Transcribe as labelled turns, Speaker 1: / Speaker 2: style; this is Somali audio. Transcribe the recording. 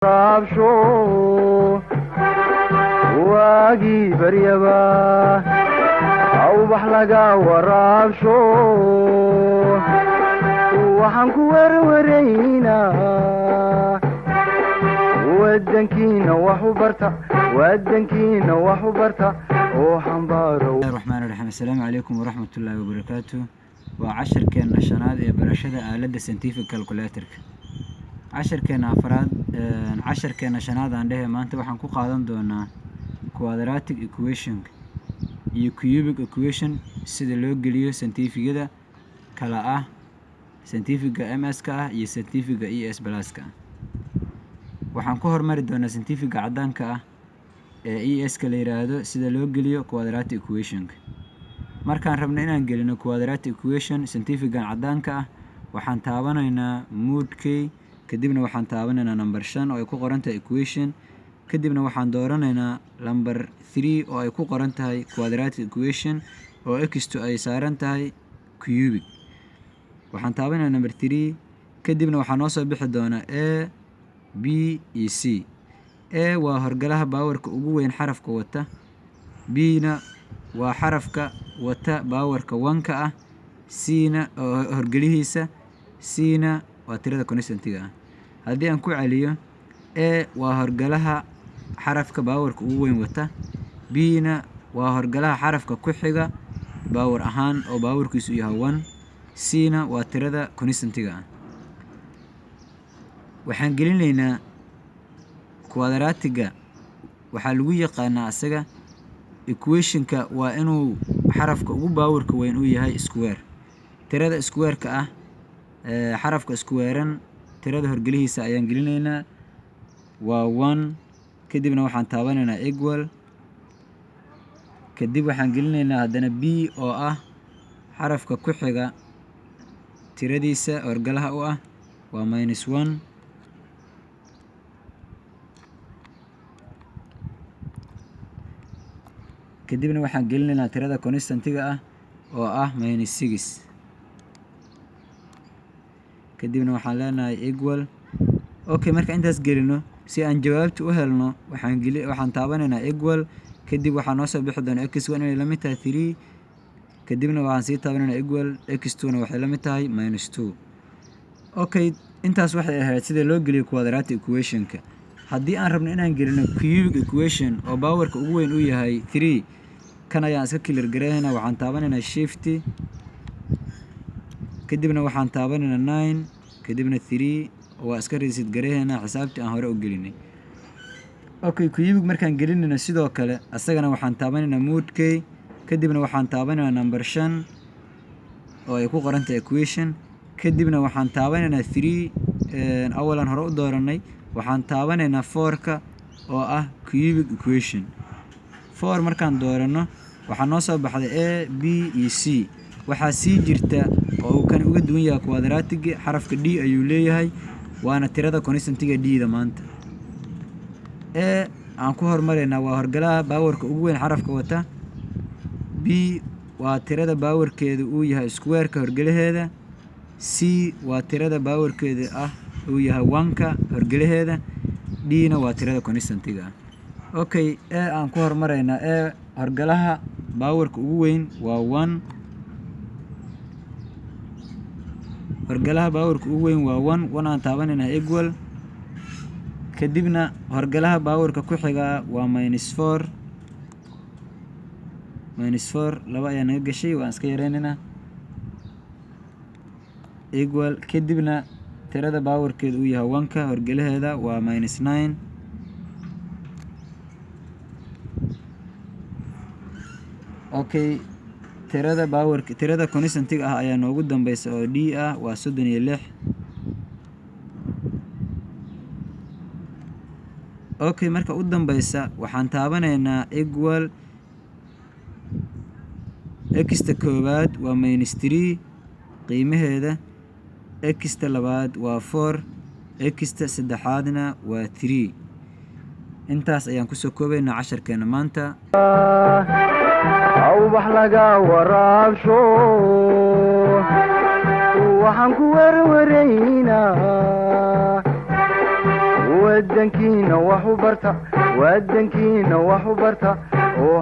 Speaker 1: raabsho waagii baryaba awbax laga waraabsho waxaan ku warwaraynaa wadankiina wax u barta oo xambaaro.
Speaker 2: الرحمن الرحيم. السلام عليكم ورحمة الله وبركاته. وعشر كان شناد برشة آلة scientific calculator. عشر كان أفراد عشر كان شناد عنده ما أنت وحنكو قادم دونا quadratic equation cubic equation سيد لوج ليه scientific كده كلا scientific MS كا scientific ES بلاس كا وحنكو هرمر دونا scientific عدان كا ES كلا يرادو سيد لوج ليه quadratic equation markaan rabno inaan gelino quadratic equation scientific cadaan ka waxaan taabanaynaa mode k kadibna waxaan taabanaynaa number 5 oo ay ku qoran tahay equation kadibna waxaan dooranaynaa number 3 oo ay ku qoran tahay quadratic equation oo x2 ay saaran tahay cubic waxaan taabanaynaa number 3 kadibna waxaan noo soo bixi doonaa a b e c a waa horgalaha baawarka ugu weyn xarafka wata b na waa xarafka wata baawarka 1 ka ah c-na horgalihiisa c-na waa tirada constantga ah haddii aan ku celiyo a waa horgalaha xarafka baawarka ugu weyn wata b-na waa horgalaha xarafka ku xiga baawar ahaan oo baawarkiisu yahay 1 c-na waa tirada constantga ah waxaan gelinaynaa quadratiga waxaa lagu yaqaanaa asaga equation-ka waa inuu xarafka ugu baawarka weyn uu yahay square tirada square-ka ah xarafka square-an tirada horgalihiisa ayaan gelinaynaa waa 1 kadibna waxaan taabanaynaa equal kadib waxaan gelinaynaa haddana b oo ah xarafka ku xiga tiradiisa horgalaha u ah waa -1 kadibna waxaan gelinaynaa tirada constantga ah oo ah -6 kadibna waxaan leenahay equal okay marka intaas gelino si aan jawaabta u helno waxaan taabanaynaa equal kadib waxaan noo soo bixi doonaa x1 inay la mid tahay 3 kadibna waxaan sii taabanaynaa equal x2 na waxay la mid tahay -2 okay intaas waxay ahayd sida loo geliyo quadratic equation-ka haddii aan rabno inaan gelino cubic equation oo baawarka ugu weyn uu yahay 3 kan ayaan iska clear gareynaa waxaan taabanaynaa shift kadibna waxaan taabanaynaa 9 kadibna 3 waa iska reset gareynaa xisaabtii aan hore u gelinay okay cubic markaan gelinayna sidoo kale asagana waxaan taabanaynaa mode k kadibna waxaan taabanaynaa number 5 oo ay ku qoran tahay equation kadibna waxaan taabanaynaa 3 awalan hore u dooranay waxaan taabanaynaa 4ka oo ah cubic equation 4 markaan doorano waxaa noo soo baxday a b e c waxaa sii jirta oo uu kan uga duwan yahay quadratic xarafka d ayuu leeyahay waana tirada constantga d-da maanta a aan ku hormaraynaa waa horgalaha baawarka ugu weyn xarafka wata b waa tirada baawarkeeda uu yahay square-ka horgalaheeda c waa tirada baawarkeeda ah uu yahay 1ka horgalaheeda d-na waa tirada constantga ah okay a aan ku hormaraynaa a horgalaha baawarka ugu weyn waa 1 horgalaha baawarka ugu weyn waa 1 aan taabanaynaa equal kadibna horgalaha baawarka ku xiga waa -4 laba ayaa naga gashay waan iska yareynaynaa equal kadibna tirada baawarkeeda uu yahay 1ka horgalaheeda waa -9 okay tirada constantga ah ayaa noogu dambeysa oo d ah waa 36 okay marka u dambeysa waxaan taabanaynaa equal x-ta koowaad waa -3 qiimaheeda x-ta labaad waa 4 x-ta saddexaadna waa 3 intaas ayaan kusoo koobaynaa casharkeena maanta
Speaker 1: awbax laga waraabsho waxaan ku warwaraynaa wadankiina wax u barta